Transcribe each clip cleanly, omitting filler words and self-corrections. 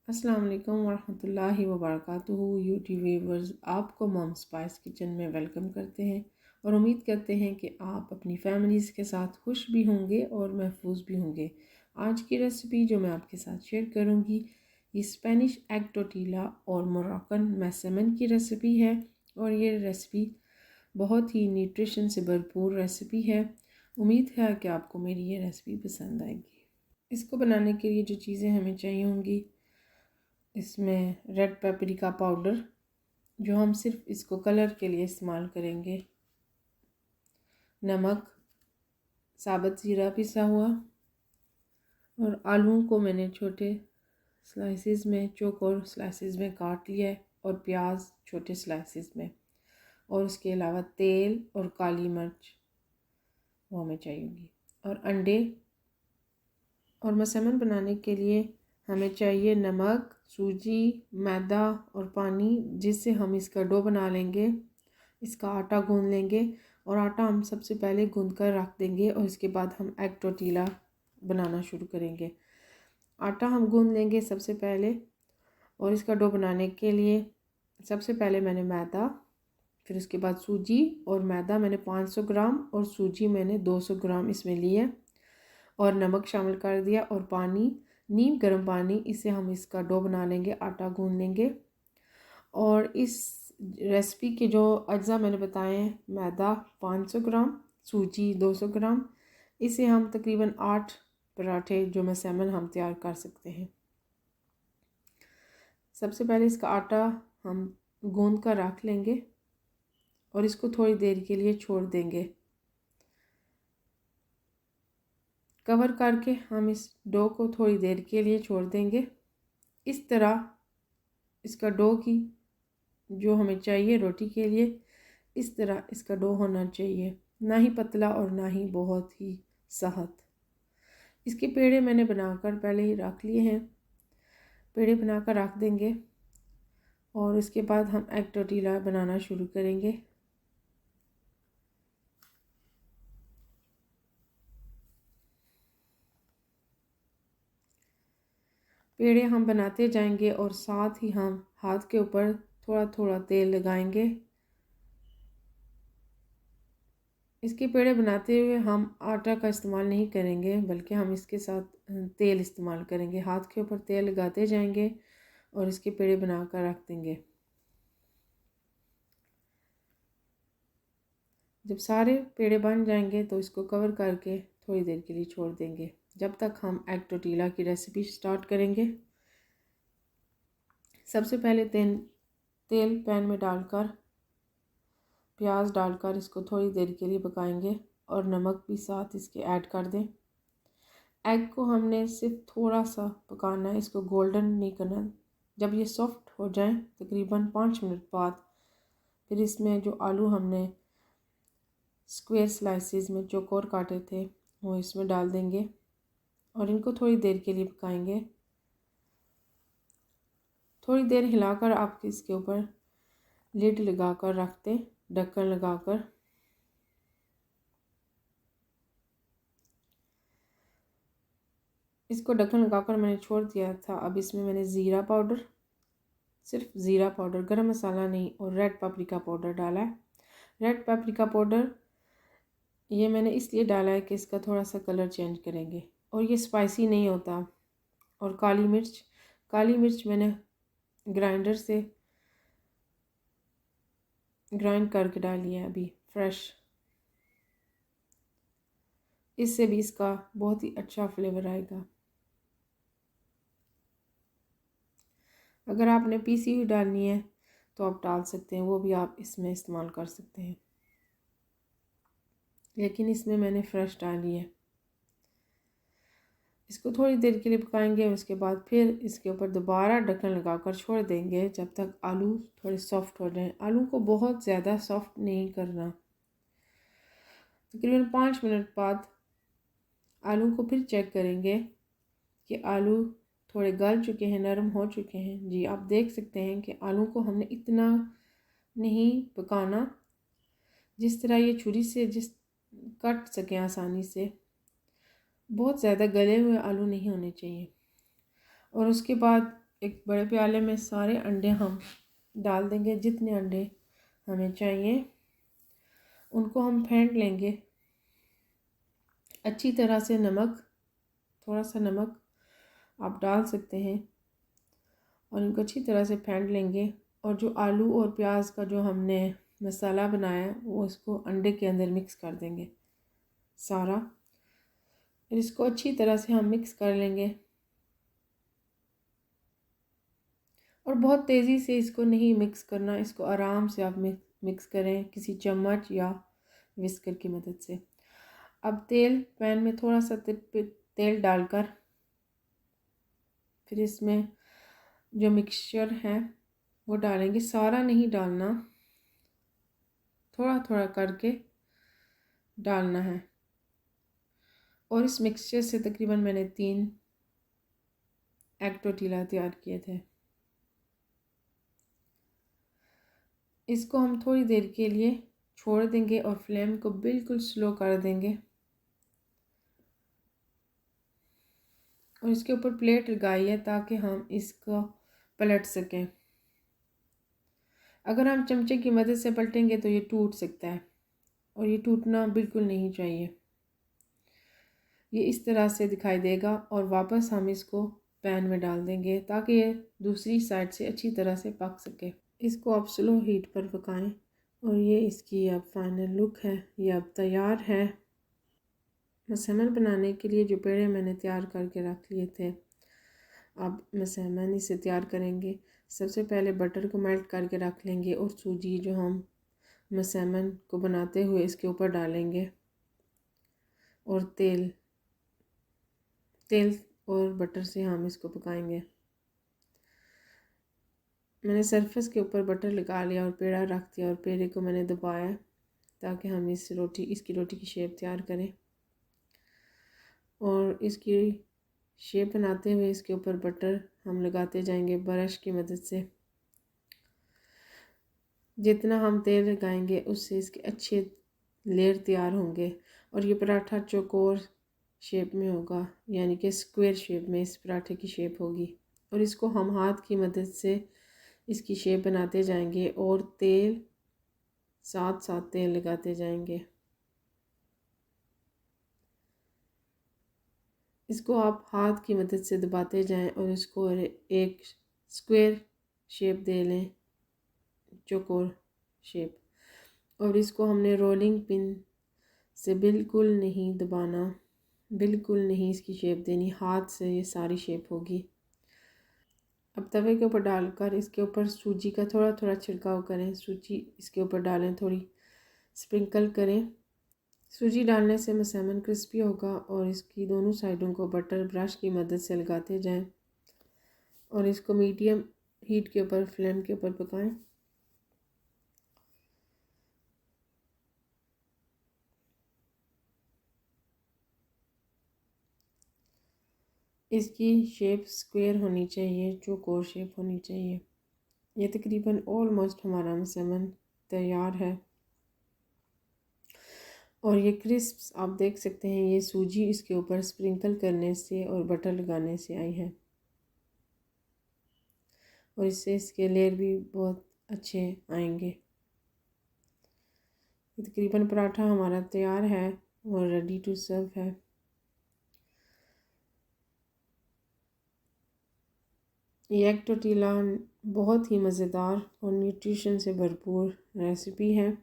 अस्सलाम वालेकुम वरहमतुल्लाहि वबरकातुहू। यूट्यूब व्यूवर्स, आपको मॉम स्पाइस किचन में वेलकम करते हैं और उम्मीद करते हैं कि आप अपनी फैमिलीज़ के साथ खुश भी होंगे और महफूज भी होंगे। आज की रेसिपी जो मैं आपके साथ शेयर करूंगी, ये स्पेनिश एग टोटीला और मोरक्कन मैसेमन की रेसिपी है और ये रेसिपी बहुत ही न्यूट्रिशन से भरपूर रेसिपी है। उम्मीद है कि आपको मेरी ये रेसिपी पसंद आएगी। इसको बनाने के लिए जो चीज़ें हमें चाहिए होंगी, इसमें रेड पेपरिका पाउडर जो हम सिर्फ इसको कलर के लिए इस्तेमाल करेंगे, नमक, साबुत ज़ीरा पिसा हुआ और आलूओं को मैंने छोटे स्लाइसेस में चौकोर स्लाइसेस में काट लिया है और प्याज छोटे स्लाइसेस में, और उसके अलावा तेल और काली मिर्च वो हमें चाहिए और अंडे। और मसमन बनाने के लिए हमें चाहिए नमक, सूजी, मैदा और पानी, जिससे हम इसका डो बना लेंगे। इसका आटा गूंद लेंगे और आटा हम सबसे पहले गूंद कर रख देंगे और इसके बाद हम एग टोटीला बनाना शुरू करेंगे। आटा हम गूंद लेंगे सबसे पहले और इसका डो बनाने के लिए सबसे पहले मैंने मैदा, फिर उसके बाद सूजी और मैदा मैंने 500 ग्राम और सूजी मैंने 200 ग्राम इसमें लिए और नमक शामिल कर दिया और पानी, नीम गर्म पानी, इससे हम इसका डो बना लेंगे, आटा गूंद लेंगे। और इस रेसिपी के जो अज्जा मैंने बताए हैं, मैदा 500 ग्राम, सूजी 200 ग्राम, इसे हम तकरीबन 8 पराठे जो मैसेमन हम तैयार कर सकते हैं। सबसे पहले इसका आटा हम गूंद कर रख लेंगे और इसको थोड़ी देर के लिए छोड़ देंगे। कवर करके हम इस डो को थोड़ी देर के लिए छोड़ देंगे। इस तरह इसका डो की जो हमें चाहिए रोटी के लिए, इस तरह इसका डो होना चाहिए, ना ही पतला और ना ही बहुत ही सख्त। इसके पेड़े मैंने बनाकर पहले ही रख लिए हैं, पेड़े बनाकर रख देंगे और इसके बाद हम एग टोटीला बनाना शुरू करेंगे। पेड़े हम बनाते जाएंगे और साथ ही हम हाथ के ऊपर थोड़ा थोड़ा तेल लगाएंगे। इसके पेड़े बनाते हुए हम आटा का इस्तेमाल नहीं करेंगे, बल्कि हम इसके साथ तेल इस्तेमाल करेंगे। हाथ के ऊपर तेल लगाते जाएंगे और इसके पेड़े बनाकर रख देंगे। जब सारे पेड़े बन जाएंगे तो इसको कवर करके थोड़ी देर के लिए छोड़ देंगे, जब तक हम एग टोटीला की रेसिपी स्टार्ट करेंगे। सबसे पहले तेल पैन में डालकर प्याज डालकर इसको थोड़ी देर के लिए पकाएंगे और नमक भी साथ इसके ऐड कर दें। एग को हमने सिर्फ थोड़ा सा पकाना है, इसको गोल्डन नहीं करना। जब ये सॉफ्ट हो जाए तकरीबन 5 मिनट बाद, फिर इसमें जो आलू हमने स्क्वायर स्लाइसेस में चौकोर काटे थे वो इसमें डाल देंगे और इनको थोड़ी देर के लिए पकाएंगे। थोड़ी देर हिलाकर आप इसके ऊपर लिड लगाकर रख दें, ढक्कन लगाकर। इसको ढक्कन लगाकर मैंने छोड़ दिया था। अब इसमें मैंने ज़ीरा पाउडर, सिर्फ ज़ीरा पाउडर, गरम मसाला नहीं, और रेड पेपरिका पाउडर डाला है। रेड पेपरिका पाउडर ये मैंने इसलिए डाला है कि इसका थोड़ा सा कलर चेंज करेंगे और ये स्पाइसी नहीं होता। और काली मिर्च मैंने ग्राइंडर से ग्राइंड करके डाली है अभी फ्रेश, इससे भी इसका बहुत ही अच्छा फ्लेवर आएगा। अगर आपने पीसी हुई डालनी है तो आप डाल सकते हैं, वो भी आप इसमें इस्तेमाल कर सकते हैं, लेकिन इसमें मैंने फ्रेश डाली है। इसको थोड़ी देर के लिए पकाएंगे, उसके बाद फिर इसके ऊपर दोबारा ढक्कन लगाकर छोड़ देंगे जब तक आलू थोड़े सॉफ्ट हो जाएं। आलू को बहुत ज़्यादा सॉफ्ट नहीं करना। तकरीबन 5 मिनट बाद आलू को फिर चेक करेंगे कि आलू थोड़े गल चुके हैं, नरम हो चुके हैं। जी, आप देख सकते हैं कि आलू को हमने इतना नहीं पकाना जिस तरह ये छुरी से जिस कट सके आसानी से। बहुत ज़्यादा गले हुए आलू नहीं होने चाहिए। और उसके बाद एक बड़े प्याले में सारे अंडे हम डाल देंगे। जितने अंडे हमें चाहिए उनको हम फेंट लेंगे अच्छी तरह से। नमक, थोड़ा सा नमक आप डाल सकते हैं और इनको अच्छी तरह से फेंट लेंगे। और जो आलू और प्याज का जो हमने मसाला बनाया है वो इसको अंडे के अंदर मिक्स कर देंगे सारा। फिर इसको अच्छी तरह से हम मिक्स कर लेंगे और बहुत तेज़ी से इसको नहीं मिक्स करना, इसको आराम से आप मिक्स करें किसी चम्मच या विस्कर की मदद से। अब पैन में थोड़ा सा तेल डालकर फिर इसमें जो मिक्सचर है वो डालेंगे। सारा नहीं डालना, थोड़ा थोड़ा करके डालना है। और इस मिक्सचर से तकरीबन मैंने 3 एग टोर्टिला तैयार किए थे। इसको हम थोड़ी देर के लिए छोड़ देंगे और फ्लेम को बिल्कुल स्लो कर देंगे और इसके ऊपर प्लेट लगाई है ताकि हम इसको पलट सकें। अगर हम चमचे की मदद से पलटेंगे तो ये टूट सकता है और ये टूटना बिल्कुल नहीं चाहिए। ये इस तरह से दिखाई देगा और वापस हम इसको पैन में डाल देंगे ताकि ये दूसरी साइड से अच्छी तरह से पक सके। इसको आप स्लो हीट पर पकाएं और ये इसकी अब फाइनल लुक है। ये अब तैयार है। मसैमन बनाने के लिए जो पेड़े मैंने तैयार करके रख लिए थे, अब मसैमन इसे तैयार करेंगे। सबसे पहले बटर को मेल्ट करके रख लेंगे और सूजी जो हम मसैमन को बनाते हुए इसके ऊपर डालेंगे और तेल और बटर से हम इसको पकाएंगे। मैंने सरफेस के ऊपर बटर लगा लिया और पेड़ा रख दिया और पेड़े को मैंने दबाया ताकि हम इसकी रोटी की शेप तैयार करें। और इसकी शेप बनाते हुए इसके ऊपर बटर हम लगाते जाएंगे ब्रश की मदद से। जितना हम तेल लगाएंगे उससे इसके अच्छे लेयर तैयार होंगे और ये पराठा चौकोर शेप में होगा, यानी कि स्क्वायर शेप में इस पराठे की शेप होगी। और इसको हम हाथ की मदद से इसकी शेप बनाते जाएंगे और साथ साथ तेल लगाते जाएंगे। इसको आप हाथ की मदद से दबाते जाएं और इसको एक स्क्वायर शेप दे लें, चौकोर शेप। और इसको हमने रोलिंग पिन से बिल्कुल नहीं दबाना, बिल्कुल नहीं इसकी शेप देनी, हाथ से ये सारी शेप होगी। अब तवे के ऊपर डालकर इसके ऊपर सूजी का थोड़ा थोड़ा छिड़काव करें। सूजी इसके ऊपर डालें, थोड़ी स्प्रिंकल करें। सूजी डालने से मसैमन क्रिस्पी होगा और इसकी दोनों साइडों को बटर ब्रश की मदद से लगाते जाएं और इसको मीडियम हीट के ऊपर फ्लेम के ऊपर पकाएं। इसकी शेप स्क्वायर होनी चाहिए, चौकोर शेप होनी चाहिए। ये तकरीबन ऑलमोस्ट हमारा मसैमन तैयार है और ये क्रिस्प्स आप देख सकते हैं, ये सूजी इसके ऊपर स्प्रिंकल करने से और बटर लगाने से आई है और इससे इसके लेयर भी बहुत अच्छे आएंगे। तकरीबन पराठा हमारा तैयार है और रेडी टू सर्व है। ये एग टोर्टिला बहुत ही मज़ेदार और न्यूट्रिशन से भरपूर रेसिपी है।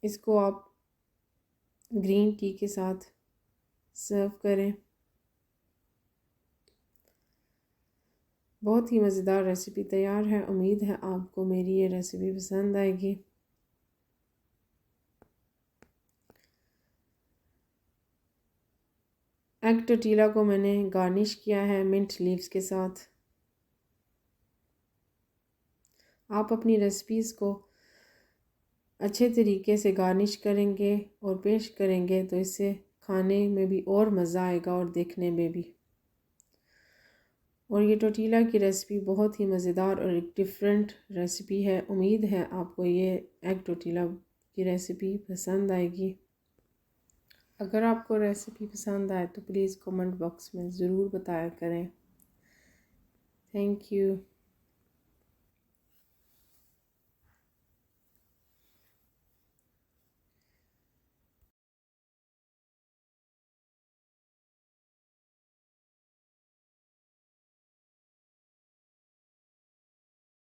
इसको आप ग्रीन टी के साथ सर्व करें। बहुत ही मज़ेदार रेसिपी तैयार है। उम्मीद है आपको मेरी ये रेसिपी पसंद आएगी। एग टोर्टिला को मैंने गार्निश किया है मिंट लीव्स के साथ। आप अपनी रेसिपीज़ को अच्छे तरीके से गार्निश करेंगे और पेश करेंगे तो इससे खाने में भी और मज़ा आएगा और देखने में भी। और ये टोर्टिला की रेसिपी बहुत ही मज़ेदार और एक डिफरेंट रेसिपी है। उम्मीद है आपको ये एग टोर्टिला की रेसिपी पसंद आएगी। अगर आपको रेसिपी पसंद आए तो प्लीज़ कमेंट बॉक्स में ज़रूर बताया करें। Thank you.